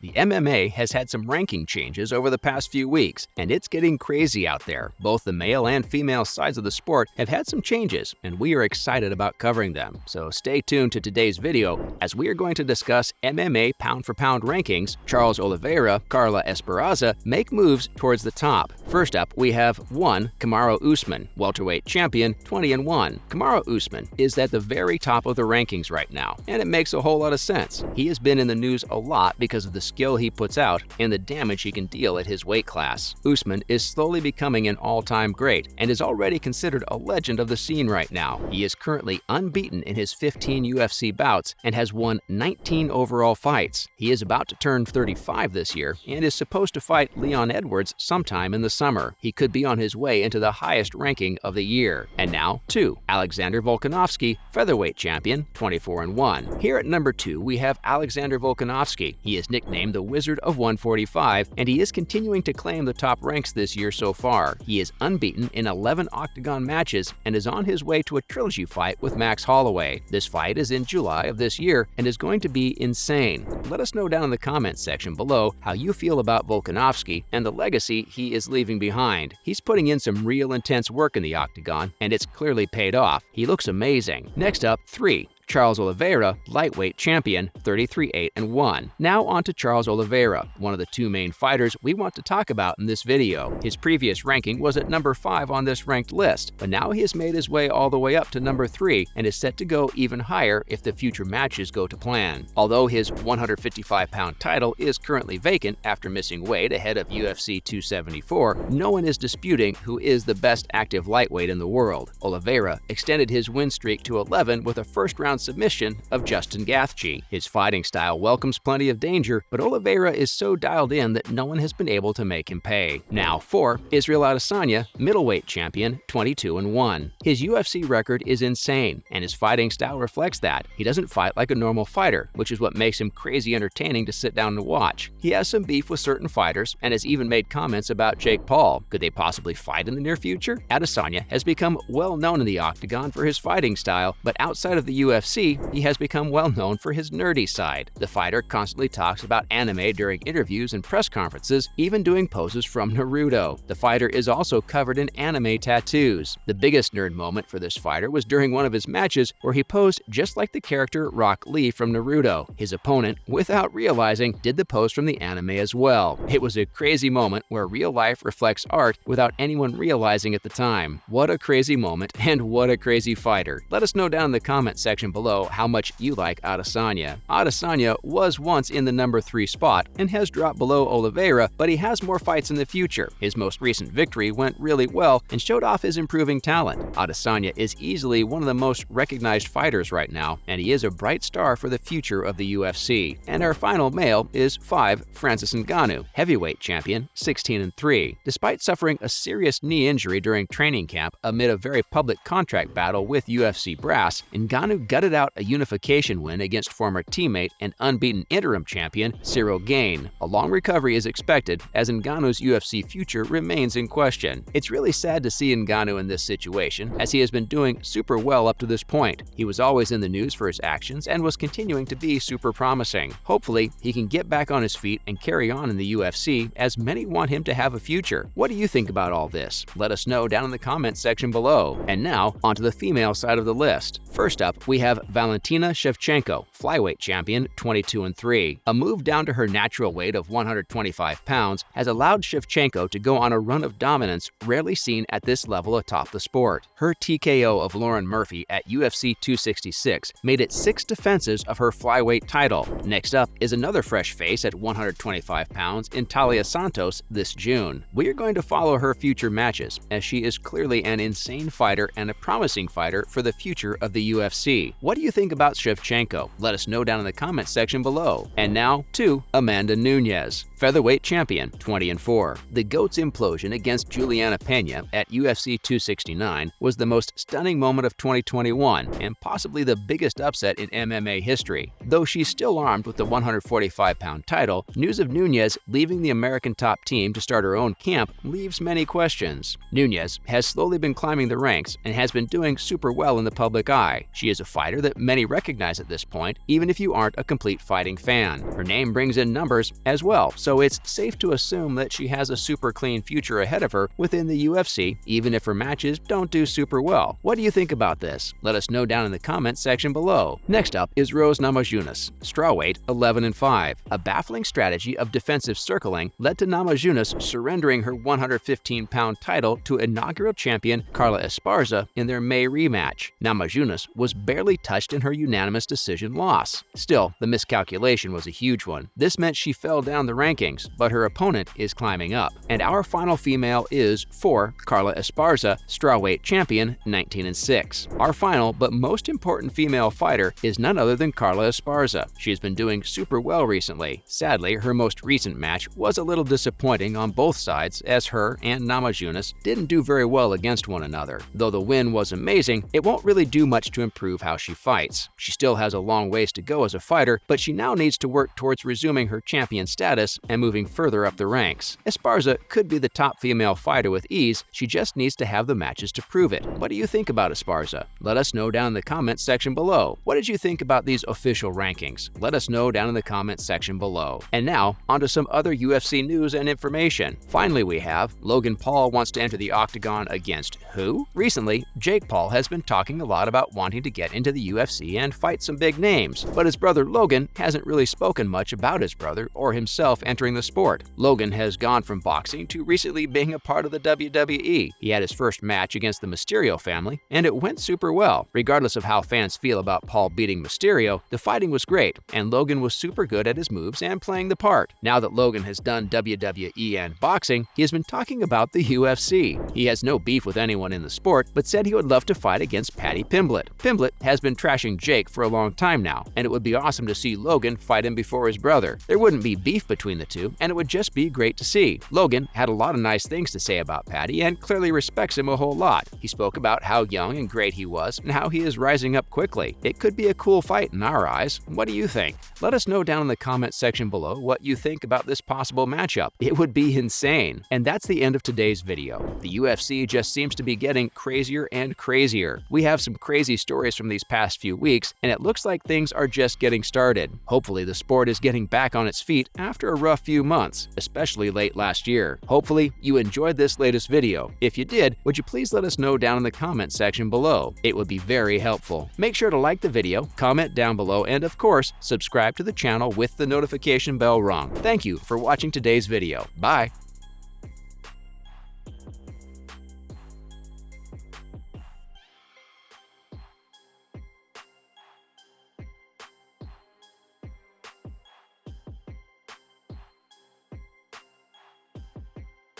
The MMA has had some ranking changes over the past few weeks, and it's getting crazy out there. Both the male and female sides of the sport have had some changes, and we are excited about covering them. So stay tuned to today's video as we are going to discuss MMA pound-for-pound rankings. Charles Oliveira, Carla Esparza make moves towards the top. First up, we have 1. Kamaru Usman, welterweight champion, 20-1. Kamaru Usman is at the very top of the rankings right now, and it makes a whole lot of sense. He has been in the news a lot because of the skill he puts out and the damage he can deal at his weight class. Usman is slowly becoming an all-time great and is already considered a legend of the scene right now. He is currently unbeaten in his 15 UFC bouts and has won 19 overall fights. He is about to turn 35 this year and is supposed to fight Leon Edwards sometime in the summer. He could be on his way into the highest ranking of the year. And now, 2. Alexander Volkanovski, featherweight champion, 24-1. Here at number 2, we have Alexander Volkanovski. He is nicknamed the Wizard of 145, and he is continuing to claim the top ranks this year so far. He is unbeaten in 11 octagon matches and is on his way to a trilogy fight with Max Holloway. This fight is in July of this year and is going to be insane. Let us know down in the comments section below how you feel about Volkanovski and the legacy he is leaving behind. He's putting in some real intense work in the octagon, and it's clearly paid off. He looks amazing. Next up, 3. Charles Oliveira, lightweight champion, 33-1. Now on to Charles Oliveira, one of the two main fighters we want to talk about in this video. His previous ranking was at number 5 on this ranked list, but now he has made his way all the way up to number 3 and is set to go even higher if the future matches go to plan. Although his 155-pound title is currently vacant after missing weight ahead of UFC 274, no one is disputing who is the best active lightweight in the world. Oliveira extended his win streak to 11 with a first-round submission of Justin Gaethje. His fighting style welcomes plenty of danger, but Oliveira is so dialed in that no one has been able to make him pay. Now 4. Israel Adesanya, middleweight champion, 22-1. His UFC record is insane, and his fighting style reflects that. He doesn't fight like a normal fighter, which is what makes him crazy entertaining to sit down and watch. He has some beef with certain fighters and has even made comments about Jake Paul. Could they possibly fight in the near future? Adesanya has become well known in the octagon for his fighting style, but outside of the UFC, he has become well known for his nerdy side. The fighter constantly talks about anime during interviews and press conferences, even doing poses from Naruto. The fighter is also covered in anime tattoos. The biggest nerd moment for this fighter was during one of his matches where he posed just like the character Rock Lee from Naruto. His opponent, without realizing, did the pose from the anime as well. It was a crazy moment where real life reflects art without anyone realizing at the time. What a crazy moment and what a crazy fighter. Let us know down in the comment section below how much you like Adesanya. Adesanya was once in the number 3 spot and has dropped below Oliveira, but he has more fights in the future. His most recent victory went really well and showed off his improving talent. Adesanya is easily one of the most recognized fighters right now, and he is a bright star for the future of the UFC. And our final male is 5. Francis Ngannou, heavyweight champion, 16-3. Despite suffering a serious knee injury during training camp amid a very public contract battle with UFC brass, Ngannou gutted out a unification win against former teammate and unbeaten interim champion Cyril Gane. A long recovery is expected as Ngannou's UFC future remains in question. It's really sad to see Ngannou in this situation, as he has been doing super well up to this point. He was always in the news for his actions and was continuing to be super promising. Hopefully, he can get back on his feet and carry on in the UFC, as many want him to have a future. What do you think about all this? Let us know down in the comments section below. And now, onto the female side of the list. First up, we have Valentina Shevchenko, flyweight champion, 22-3. A move down to her natural weight of 125 pounds has allowed Shevchenko to go on a run of dominance rarely seen at this level atop the sport. Her TKO of Lauren Murphy at UFC 266 made it 6 defenses of her flyweight title. Next up is another fresh face at 125 pounds in Talia Santos this June. We are going to follow her future matches, as she is clearly an insane fighter and a promising fighter for the future of the UFC. What do you think about Shevchenko? Let us know down in the comments section below. And now to Amanda Nunes, Featherweight champion, 20-4. The GOAT's implosion against Juliana Pena at UFC 269 was the most stunning moment of 2021 and possibly the biggest upset in MMA history. Though she's still armed with the 145-pound title, news of Nunes leaving the American top team to start her own camp leaves many questions. Nunes has slowly been climbing the ranks and has been doing super well in the public eye. She is a fighter that many recognize at this point, even if you aren't a complete fighting fan. Her name brings in numbers as well, so it's safe to assume that she has a super clean future ahead of her within the UFC, even if her matches don't do super well. What do you think about this? Let us know down in the comments section below. Next up is Rose Namajunas, strawweight, 11-5. A baffling strategy of defensive circling led to Namajunas surrendering her 115-pound title to inaugural champion Carla Esparza in their May rematch. Namajunas was barely touched in her unanimous decision loss. Still, the miscalculation was a huge one. This meant she fell down the rankings, but her opponent is climbing up. And our final female is, for Carla Esparza, strawweight champion, 19-6. Our final but most important female fighter is none other than Carla Esparza. She has been doing super well recently. Sadly, her most recent match was a little disappointing on both sides, as her and Namajunas didn't do very well against one another. Though the win was amazing, it won't really do much to improve how she fights. She still has a long ways to go as a fighter, but she now needs to work towards resuming her champion status and moving further up the ranks. Esparza could be the top female fighter with ease, she just needs to have the matches to prove it. What do you think about Esparza? Let us know down in the comments section below. What did you think about these official rankings? Let us know down in the comments section below. And now, onto some other UFC news and information. Finally, we have Logan Paul wants to enter the octagon against who? Recently, Jake Paul has been talking a lot about wanting to get into the UFC and fight some big names, but his brother Logan hasn't really spoken much about his brother or himself entering the sport. Logan has gone from boxing to recently being a part of the WWE. He had his first match against the Mysterio family, and it went super well. Regardless of how fans feel about Paul beating Mysterio, the fighting was great, and Logan was super good at his moves and playing the part. Now that Logan has done WWE and boxing, he has been talking about the UFC. He has no beef with anyone in the sport, but said he would love to fight against Paddy Pimblett. Pimblett has been trashing Jake for a long time now, and it would be awesome to see Logan fight him before his brother. There wouldn't be beef between the two, and it would just be great to see. Logan had a lot of nice things to say about Paddy and clearly respects him a whole lot. He spoke about how young and great he was and how he is rising up quickly. It could be a cool fight in our eyes. What do you think? Let us know down in the comments section below what you think about this possible matchup. It would be insane. And that's the end of today's video. The UFC just seems to be getting crazier and crazier. We have some crazy stories from these past few weeks, and it looks like things are just getting started. Hopefully the sport is getting back on its feet after a rough few months, especially late last year. Hopefully you enjoyed this latest video. If you did, would you please let us know down in the comments section below? It would be very helpful. Make sure to like the video, comment down below, and of course, subscribe to the channel with the notification bell rung. Thank you for watching today's video. Bye!